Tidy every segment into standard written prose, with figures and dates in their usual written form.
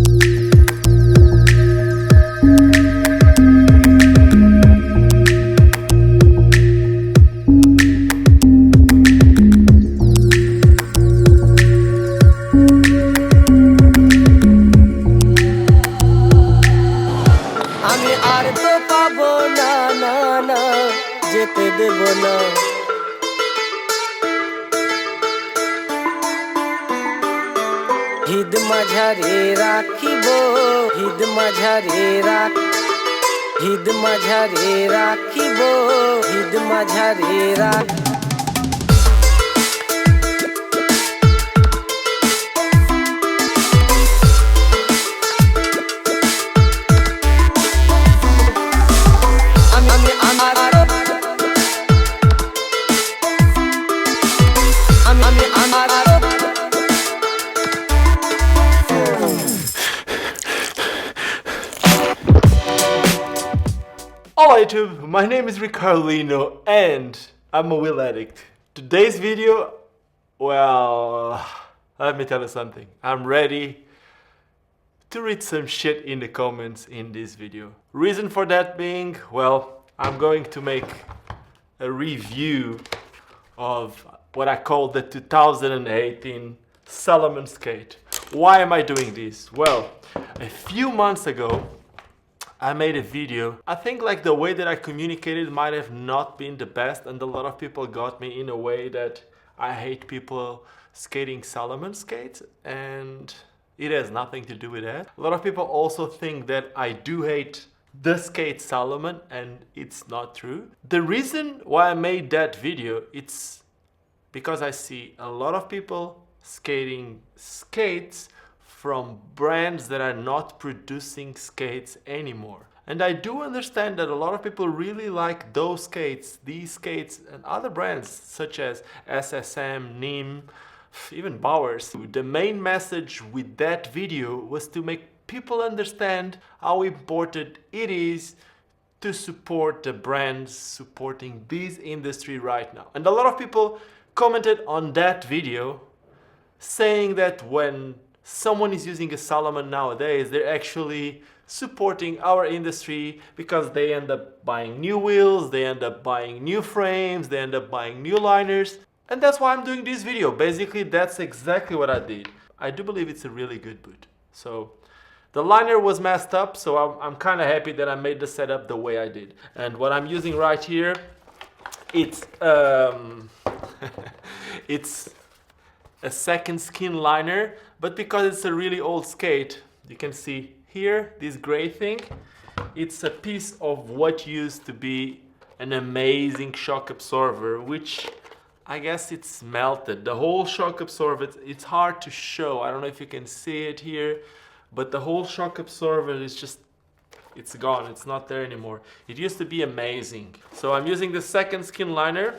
আমি আর তো পাবো না না না যেতে দেব না হিদ মাঝারে রাখিব হিদ মাঝারে হিদ মাঝারে রাখিব হিদ মাঝারে Hello YouTube, my name is Ricardo Lino and I'm a wheel addict. Today's video, well, let me tell you something. I'm ready to read some shit in the comments in this video. Reason for that being, well, I'm going to make a review of what I call the 2018 Salomon skate. Why am I doing this? Well, a few months ago, I made a video. I think like the way that I communicated might have not been the best, and a lot of people got me in a way that I hate people skating Salomon skates, and it has nothing to do with that. A lot of people also think that I do hate the skate Salomon, and it's not true. The reason why I made that video, it's because I see a lot of people skating skates from brands that are not producing skates anymore. And I do understand that a lot of people really like those skates, these skates, and other brands such as SSM, NIM, even Bowers. The main message with that video was to make people understand how important it is to support the brands supporting this industry right now. And a lot of people commented on that video saying that when someone is using a Salomon nowadays, they're actually supporting our industry because they end up buying new wheels, they end up buying new frames, they end up buying new liners. And that's why I'm doing this video. Basically, that's exactly what I did. I do believe it's a really good boot. So the liner was messed up, so I'm kind of happy that I made the setup the way I did. And what I'm using right here, it's it's a second skin liner, but because it's a really old skate, you can see here this gray thing, it's a piece of what used to be an amazing shock absorber, which I guess it's melted. The whole shock absorber, it's hard to show. I don't know if you can see it here, but the whole shock absorber is just, it's gone. It's not there anymore. It used to be amazing. So I'm using the second skin liner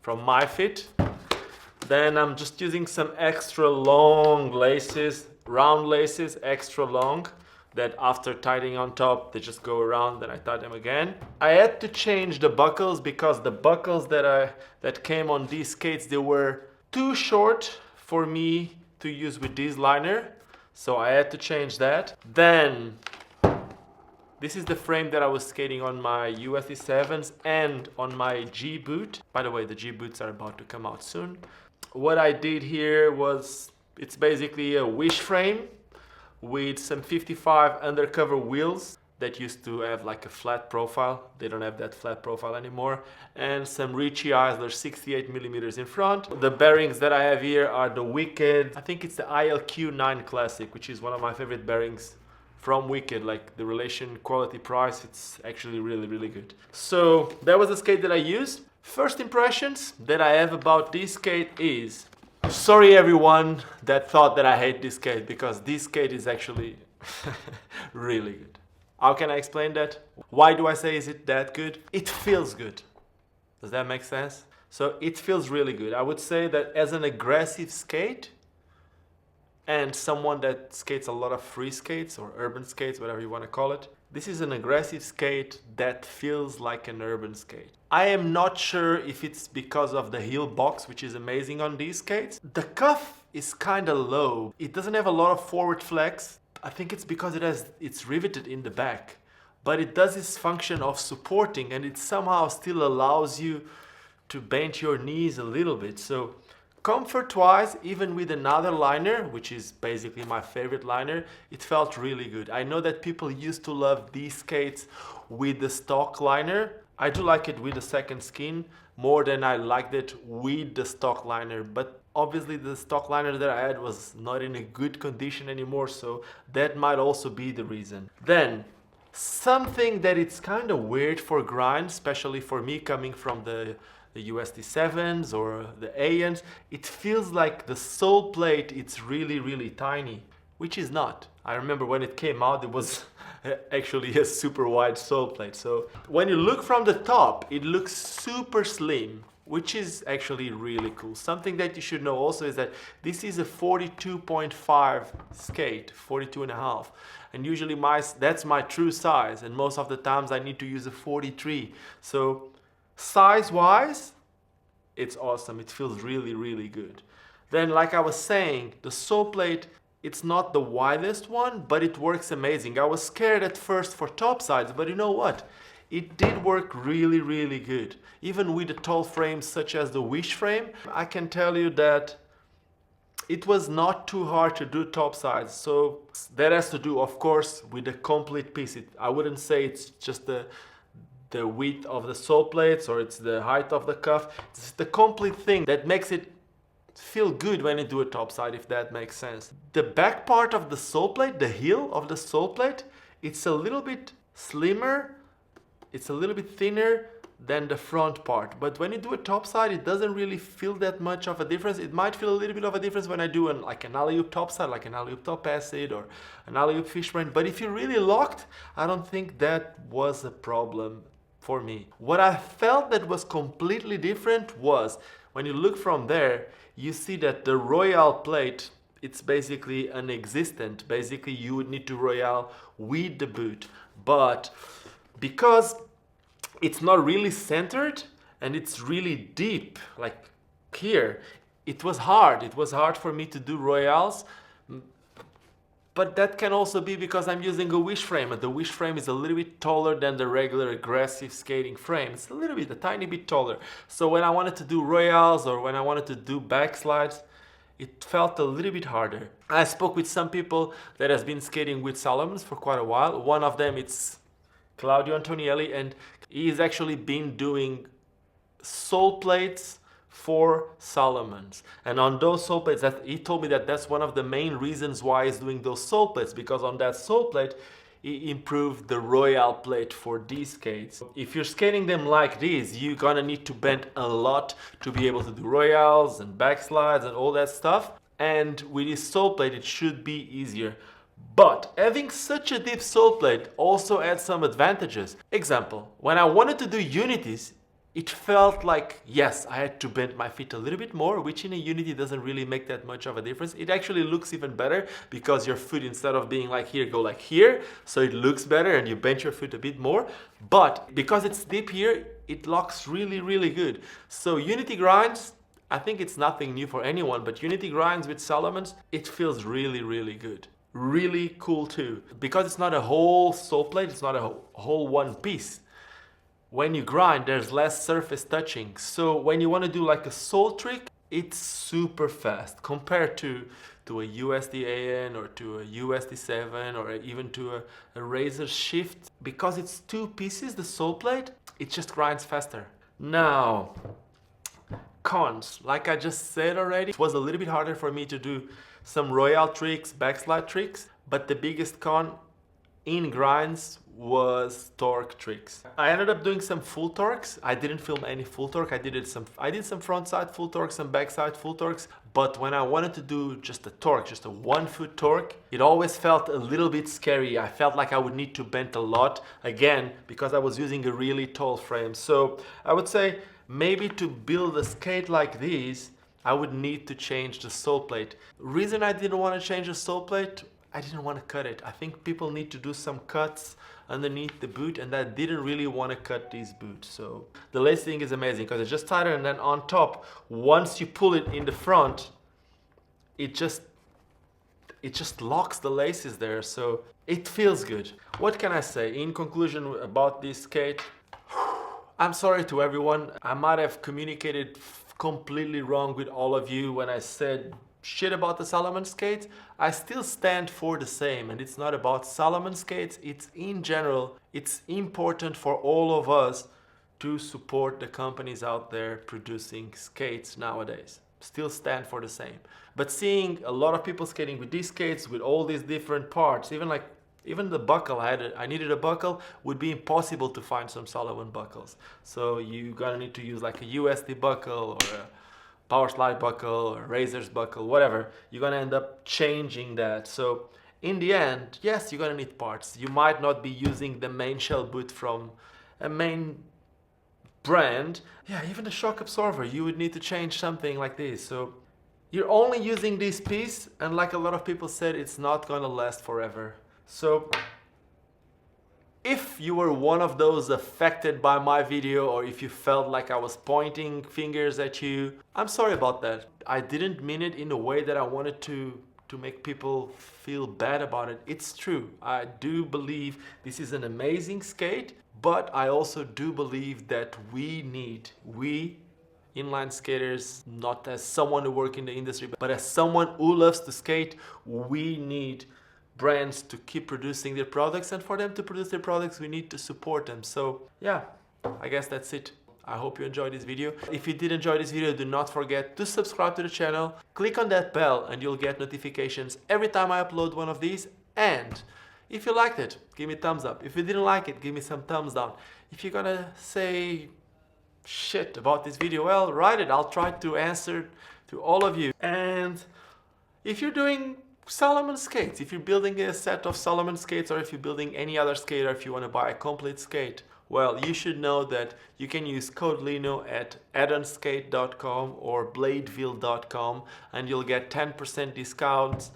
from MyFit. Then I'm just using some extra long laces, round laces, extra long, that after tightening on top, they just go around, then I tie them again. I had to change the buckles because the buckles that came on these skates, they were too short for me to use with this liner, so I had to change that. Then this is the frame that I was skating on my USD 7s and on my G boot. By the way, the G boots are about to come out soon. What I did here was, it's basically a wish frame with some 55 undercover wheels that used to have like a flat profile. They don't have that flat profile anymore. And some Richie Eisler 68 millimeters in front. The bearings that I have here are the Wicked, I think it's the ILQ 9 Classic, which is one of my favorite bearings from Wicked. Like the relation quality price, it's actually really good. So that was the skate that I used. First impressions that I have about this skate is, sorry everyone that thought that I hate this skate, because this skate is actually really good. How can I explain that? Why do I say is it that good? It feels good. Does that make sense? So it feels really good. I would say that as an aggressive skate, and someone that skates a lot of free skates or urban skates, whatever you want to call it. This is an aggressive skate that feels like an urban skate. I am not sure if it's because of the heel box, which is amazing on these skates. The cuff is kind of low. It doesn't have a lot of forward flex. I think it's because it's riveted in the back, but it does its function of supporting, and it somehow still allows you to bend your knees a little bit. So comfort-wise, even with another liner, which is basically my favorite liner, it felt really good. I know that people used to love these skates with the stock liner. I do like it with the second skin more than I liked it with the stock liner, but obviously the stock liner that I had was not in a good condition anymore, so that might also be the reason. Then, something that it's kind of weird for grind, especially for me coming from the USD 7s or the ANs, it feels like the sole plate, it's really tiny, which is not. I remember when it came out, it was actually a super wide sole plate. So when you look from the top, it looks super slim, which is actually really cool. Something that you should know also is that this is a 42.5 skate, 42 and a half. And usually that's my true size, and most of the times I need to use a 43. So size-wise, it's awesome. It feels really good. Then, like I was saying, the sole plate, it's not the widest one, but it works amazing. I was scared at first for top sides, but you know what? It did work really good. Even with the tall frames such as the Wish frame, I can tell you that it was not too hard to do top sides. So that has to do, of course, with the complete piece. I wouldn't say it's just the width of the sole plates or it's the height of the cuff. It's the complete thing that makes it feel good when you do a top side, if that makes sense. The back part of the sole plate, the heel of the sole plate, it's a little bit slimmer, it's a little bit thinner than the front part. But when you do a top side, it doesn't really feel that much of a difference. It might feel a little bit of a difference when I do like an alley-oop top side, like an alley-oop top acid or an alley-oop fish brain. But if you're really locked, I don't think that was a problem for me. What I felt that was completely different was when you look from there, you see that the Royale plate, it's basically non-existent. Basically, you would need to Royale with the boot. But because it's not really centered and it's really deep, like here, it was hard. It was hard for me to do Royales. But that can also be because I'm using a Wish frame, and the Wish frame is a little bit taller than the regular aggressive skating frame. It's a tiny bit taller. So when I wanted to do Royales or when I wanted to do backslides, it felt a little bit harder. I spoke with some people that has been skating with Salomons for quite a while. One of them, it's Claudio Antonielli, and he's actually been doing sole plates for Salomons. And on those sole plates, he told me that that's one of the main reasons why he's doing those sole plates, because on that sole plate, he improved the Royale plate for these skates. If you're skating them like this, you're gonna need to bend a lot to be able to do Royales and backslides and all that stuff. And with this sole plate, it should be easier. But having such a deep sole plate also adds some advantages. Example, when I wanted to do unities, it felt like, yes, I had to bend my feet a little bit more, which in a unity doesn't really make that much of a difference. It actually looks even better because your foot, instead of being like here, go like here. So it looks better and you bend your foot a bit more. But because it's deep here, it locks really good. So unity grinds, I think it's nothing new for anyone, but unity grinds with Salomons, it feels really good. Really cool too. Because it's not a whole sole plate, it's not a whole one piece. When you grind, there's less surface touching. So when you want to do like a sole trick, it's super fast compared to a USD-AN or to a USD-7 or even to a Razor Shift. Because it's two pieces, the sole plate, it just grinds faster. Now, cons. Like I just said already, it was a little bit harder for me to do some Royale tricks, backslide tricks, but the biggest con in grinds was torque tricks. I ended up doing some full torques. I didn't film any full torque. I did some front side full torques, some backside full torques. But when I wanted to do just a torque, just a 1 foot torque, it always felt a little bit scary. I felt like I would need to bend a lot again because I was using a really tall frame. So I would say maybe to build a skate like this, I would need to change the sole plate. Reason I didn't want to change the sole plate, I didn't want to cut it. I think people need to do some cuts underneath the boot, and I didn't really want to cut these boots. So the lacing is amazing because it's just tighter, and then on top, once you pull it in the front, it just locks the laces there, so it feels good. What can I say in conclusion about this skate? I'm sorry to everyone. I might have communicated completely wrong with all of you when I said shit about the Salomon skates. I still stand for the same, and it's not about Salomon skates, it's in general. It's important for all of us to support the companies out there producing skates nowadays. Still stand for the same. But seeing a lot of people skating with these skates with all these different parts, even the buckle, I needed a buckle, would be impossible to find some Salomon buckles. So you gotta need to use like a USD buckle or a power slide buckle or razor's buckle, whatever. You're gonna end up changing that. So in the end, yes, you're gonna need parts. You might not be using the main shell boot from a main brand. Yeah, even the shock absorber, you would need to change something like this. So you're only using this piece, and like a lot of people said, it's not gonna last forever. So if you were one of those affected by my video, or if you felt like I was pointing fingers at you, I'm sorry about that. I didn't mean it in a way that I wanted to make people feel bad about it. It's true. I do believe this is an amazing skate, but I also do believe that we inline skaters, not as someone who works in the industry, but as someone who loves to skate, we need brands to keep producing their products, and for them to produce their products, we need to support them. So yeah, I guess that's it. I hope you enjoyed this video. If you did enjoy this video, do not forget to subscribe to the channel. Click on that bell and you'll get notifications every time I upload one of these. And if you liked it, give me a thumbs up. If you didn't like it, give me some thumbs down. If you're gonna say shit about this video, well, write it. I'll try to answer to all of you. And if you're doing Salomon skates, if you're building a set of Salomon skates, or if you're building any other skate, or if you want to buy a complete skate, well, you should know that you can use code Lino at addonskate.com or bladeville.com, and you'll get 10% discounts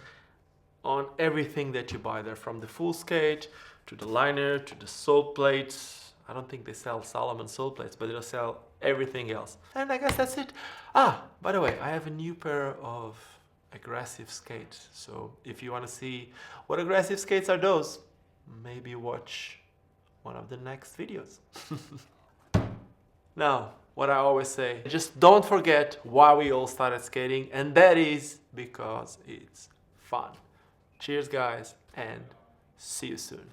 on everything that you buy there, from the full skate to the liner to the sole plates. I don't think they sell Salomon sole plates, but they'll sell everything else. And I guess that's it. Ah, by the way, I have a new pair of aggressive skates. So if you want to see what aggressive skates are those, maybe watch one of the next videos. Now, what I always say, just don't forget why we all started skating, and that is because it's fun. Cheers guys, and see you soon.